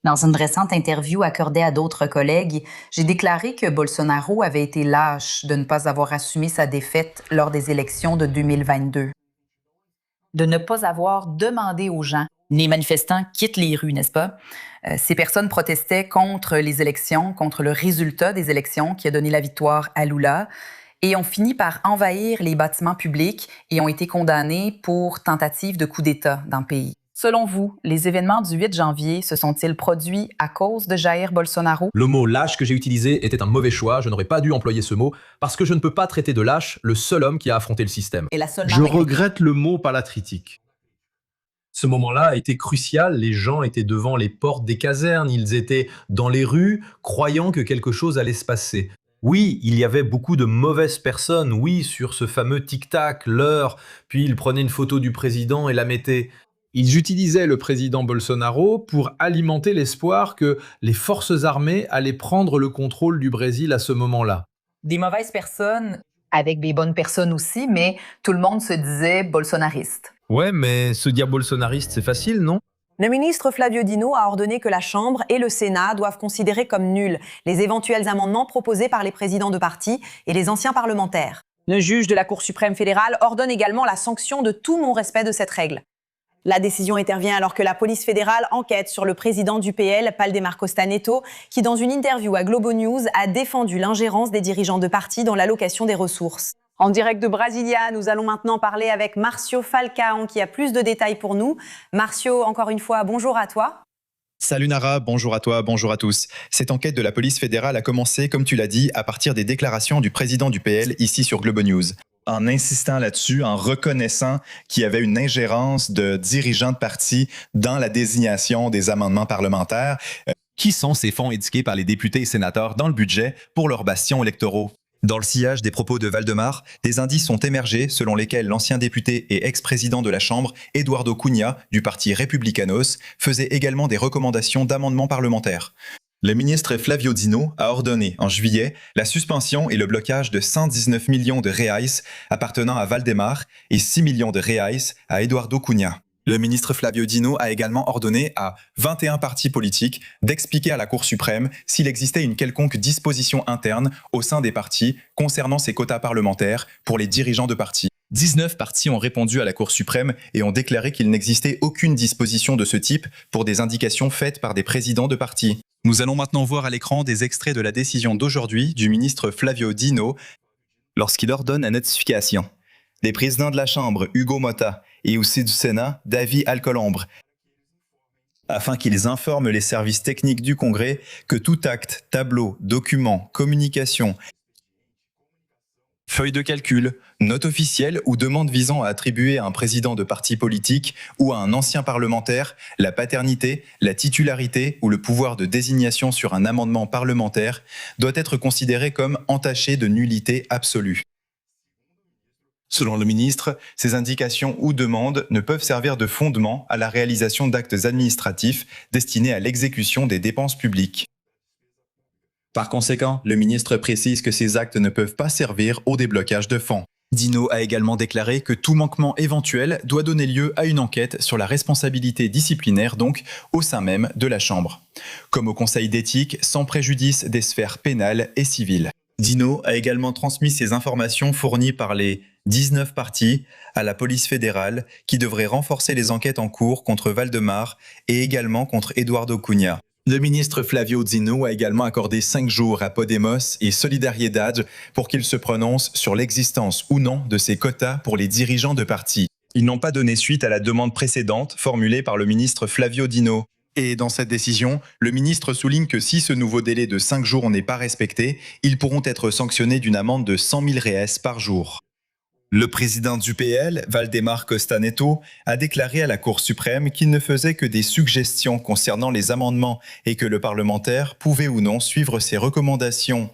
Dans une récente interview accordée à d'autres collègues, j'ai déclaré que Bolsonaro avait été lâche de ne pas avoir assumé sa défaite lors des élections de 2022. De ne pas avoir demandé aux gens. Les manifestants quittent les rues, n'est-ce pas? Ces personnes protestaient contre les élections, contre le résultat des élections qui a donné la victoire à Lula et ont fini par envahir les bâtiments publics et ont été condamnés pour tentative de coup d'État dans le pays. Selon vous, les événements du 8 janvier se sont-ils produits à cause de Jair Bolsonaro? Le mot lâche que j'ai utilisé était un mauvais choix, je n'aurais pas dû employer ce mot, parce que je ne peux pas traiter de lâche le seul homme qui a affronté le système. Et la seule Je regrette le mot palatritique. Ce moment-là a été crucial, les gens étaient devant les portes des casernes, ils étaient dans les rues, croyant que quelque chose allait se passer. Oui, il y avait beaucoup de mauvaises personnes, oui, sur ce fameux tic-tac, l'heure, puis ils prenaient une photo du président et la mettaient. Ils utilisaient le président Bolsonaro pour alimenter l'espoir que les forces armées allaient prendre le contrôle du Brésil à ce moment-là. Des mauvaises personnes avec des bonnes personnes aussi, mais tout le monde se disait bolsonariste. Ouais, mais se dire bolsonariste, c'est facile, non? Le ministre Flavio Dino a ordonné que la Chambre et le Sénat doivent considérer comme nuls les éventuels amendements proposés par les présidents de parti et les anciens parlementaires. Le juge de la Cour suprême fédérale ordonne également la sanction de tout non-respect de cette règle. La décision intervient alors que la police fédérale enquête sur le président du PL, Valdemar Costa Neto, qui dans une interview à Globo News a défendu l'ingérence des dirigeants de parti dans l'allocation des ressources. En direct de Brasilia, nous allons maintenant parler avec Marcio Falcão qui a plus de détails pour nous. Marcio, encore une fois, bonjour à toi. Salut Nara, bonjour à toi, bonjour à tous. Cette enquête de la police fédérale a commencé, comme tu l'as dit, à partir des déclarations du président du PL ici sur Globo News. En insistant là-dessus, en reconnaissant qu'il y avait une ingérence de dirigeants de parti dans la désignation des amendements parlementaires. Qui sont ces fonds indiqués par les députés et sénateurs dans le budget pour leurs bastions électoraux? Dans le sillage des propos de Valdemar, des indices sont émergés selon lesquels l'ancien député et ex-président de la Chambre, Eduardo Cunha, du parti Republicanos, faisait également des recommandations d'amendements parlementaires. Le ministre Flavio Dino a ordonné en juillet la suspension et le blocage de 119 millions de reais appartenant à Valdemar et 6 millions de reais à Eduardo Cunha. Le ministre Flavio Dino a également ordonné à 21 partis politiques d'expliquer à la Cour suprême s'il existait une quelconque disposition interne au sein des partis concernant ces quotas parlementaires pour les dirigeants de partis. 19 partis ont répondu à la Cour suprême et ont déclaré qu'il n'existait aucune disposition de ce type pour des indications faites par des présidents de partis. Nous allons maintenant voir à l'écran des extraits de la décision d'aujourd'hui du ministre Flavio Dino lorsqu'il ordonne la notification des présidents de la Chambre, Hugo Motta, et aussi du Sénat, David Alcolombre, afin qu'ils informent les services techniques du Congrès que tout acte, tableau, document, communication, feuille de calcul, note officielle ou demande visant à attribuer à un président de parti politique ou à un ancien parlementaire la paternité, la titularité ou le pouvoir de désignation sur un amendement parlementaire doit être considéré comme entaché de nullité absolue. Selon le ministre, ces indications ou demandes ne peuvent servir de fondement à la réalisation d'actes administratifs destinés à l'exécution des dépenses publiques. Par conséquent, le ministre précise que ces actes ne peuvent pas servir au déblocage de fonds. Dino a également déclaré que tout manquement éventuel doit donner lieu à une enquête sur la responsabilité disciplinaire, donc au sein même de la Chambre, comme au Conseil d'éthique, sans préjudice des sphères pénales et civiles. Dino a également transmis ces informations fournies par les 19 partis à la police fédérale qui devrait renforcer les enquêtes en cours contre Valdemar et également contre Eduardo Cunha. Le ministre Flavio Dino a également accordé 5 jours à Podemos et Solidariedad pour qu'ils se prononcent sur l'existence ou non de ces quotas pour les dirigeants de partis. Ils n'ont pas donné suite à la demande précédente formulée par le ministre Flavio Dino. Et dans cette décision, le ministre souligne que si ce nouveau délai de 5 jours n'est pas respecté, ils pourront être sanctionnés d'une amende de 100 000 reais par jour. Le président du PL, Valdemar Costa Neto, a déclaré à la Cour suprême qu'il ne faisait que des suggestions concernant les amendements et que le parlementaire pouvait ou non suivre ses recommandations.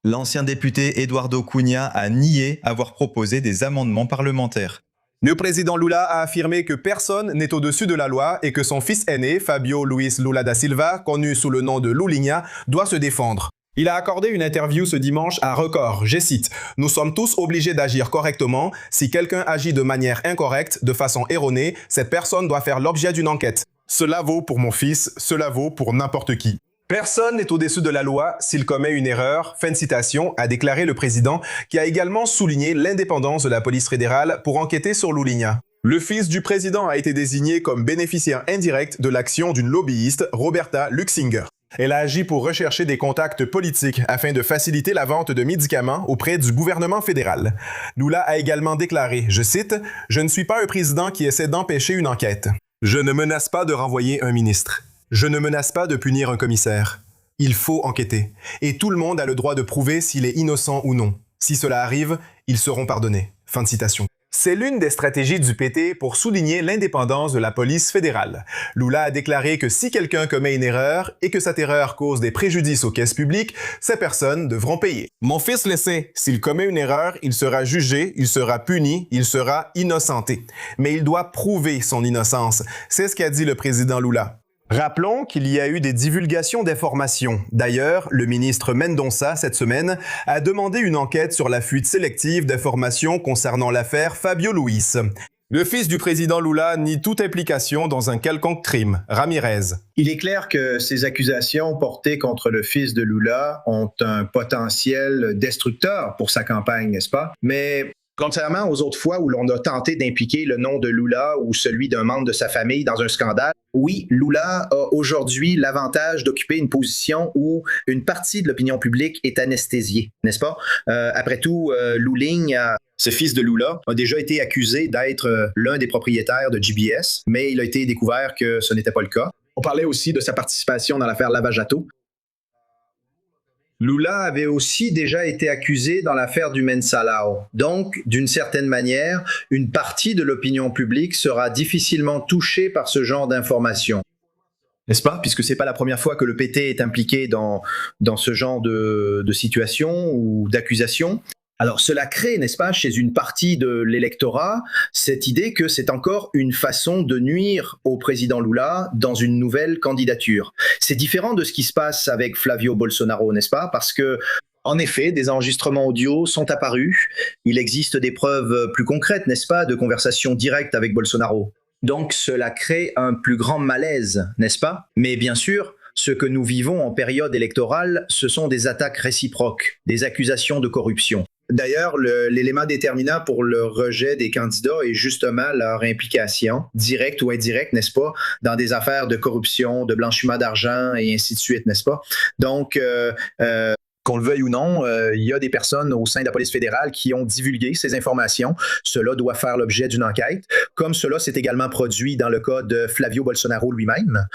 L'ancien député Eduardo Cunha a nié avoir proposé des amendements parlementaires. Le président Lula a affirmé que personne n'est au-dessus de la loi et que son fils aîné, Fabio Luis Lula da Silva, connu sous le nom de Lulinha, doit se défendre. Il a accordé une interview ce dimanche à Record, je cite « Nous sommes tous obligés d'agir correctement. Si quelqu'un agit de manière incorrecte, de façon erronée, cette personne doit faire l'objet d'une enquête. » Cela vaut pour mon fils, cela vaut pour n'importe qui. Personne n'est au-dessus de la loi s'il commet une erreur, fin de citation, a déclaré le président, qui a également souligné l'indépendance de la police fédérale pour enquêter sur Louligna. Le fils du président a été désigné comme bénéficiaire indirect de l'action d'une lobbyiste, Roberta Luxinger. Elle a agi pour rechercher des contacts politiques afin de faciliter la vente de médicaments auprès du gouvernement fédéral. Lula a également déclaré, je cite, « Je ne suis pas un président qui essaie d'empêcher une enquête. Je ne menace pas de renvoyer un ministre. Je ne menace pas de punir un commissaire. Il faut enquêter. Et tout le monde a le droit de prouver s'il est innocent ou non. Si cela arrive, ils seront pardonnés. » Fin de citation. C'est l'une des stratégies du PT pour souligner l'indépendance de la police fédérale. Lula a déclaré que si quelqu'un commet une erreur et que cette erreur cause des préjudices aux caisses publiques, ces personnes devront payer. Mon fils le sait, s'il commet une erreur, il sera jugé, il sera puni, il sera innocenté. Mais il doit prouver son innocence. C'est ce qu'a dit le président Lula. Rappelons qu'il y a eu des divulgations d'informations. D'ailleurs, le ministre Mendonça, cette semaine, a demandé une enquête sur la fuite sélective d'informations concernant l'affaire Fabio Luis. Le fils du président Lula nie toute implication dans un quelconque crime. Ramirez. Il est clair que ces accusations portées contre le fils de Lula ont un potentiel destructeur pour sa campagne, n'est-ce pas? Mais contrairement aux autres fois où l'on a tenté d'impliquer le nom de Lula ou celui d'un membre de sa famille dans un scandale, oui, Lula a aujourd'hui l'avantage d'occuper une position où une partie de l'opinion publique est anesthésiée, n'est-ce pas? Après tout, Louligna, ce fils de Lula, a déjà été accusé d'être l'un des propriétaires de GBS, mais il a été découvert que ce n'était pas le cas. On parlait aussi de sa participation dans l'affaire Lava Jato. Lula avait aussi déjà été accusé dans l'affaire du Mensalão. Donc, d'une certaine manière, une partie de l'opinion publique sera difficilement touchée par ce genre d'informations. N'est-ce pas? Puisque c'est pas la première fois que le PT est impliqué dans ce genre de situation ou d'accusation. Alors, cela crée, n'est-ce pas, chez une partie de l'électorat, cette idée que c'est encore une façon de nuire au président Lula dans une nouvelle candidature. C'est différent de ce qui se passe avec Flavio Bolsonaro, n'est-ce pas? Parce que, en effet, des enregistrements audio sont apparus. Il existe des preuves plus concrètes, n'est-ce pas, de conversations directes avec Bolsonaro. Donc, cela crée un plus grand malaise, n'est-ce pas? Mais bien sûr, ce que nous vivons en période électorale, ce sont des attaques réciproques, des accusations de corruption. D'ailleurs, l'élément déterminant pour le rejet des candidats est justement leur implication, directe ou indirecte, n'est-ce pas, dans des affaires de corruption, de blanchiment d'argent et ainsi de suite, n'est-ce pas? Donc, qu'on le veuille ou non, il y a des personnes au sein de la police fédérale qui ont divulgué ces informations. Cela doit faire l'objet d'une enquête, comme cela s'est également produit dans le cas de Flavio Bolsonaro lui-même,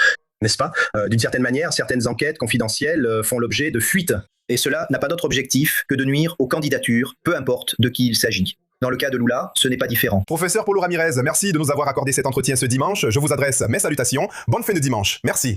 n'est-ce pas? D'une certaine manière, certaines enquêtes confidentielles font l'objet de fuites. Et cela n'a pas d'autre objectif que de nuire aux candidatures, peu importe de qui il s'agit. Dans le cas de Lula, ce n'est pas différent. Professeur Paulo Ramirez, merci de nous avoir accordé cet entretien ce dimanche. Je vous adresse mes salutations. Bonne fin de dimanche. Merci.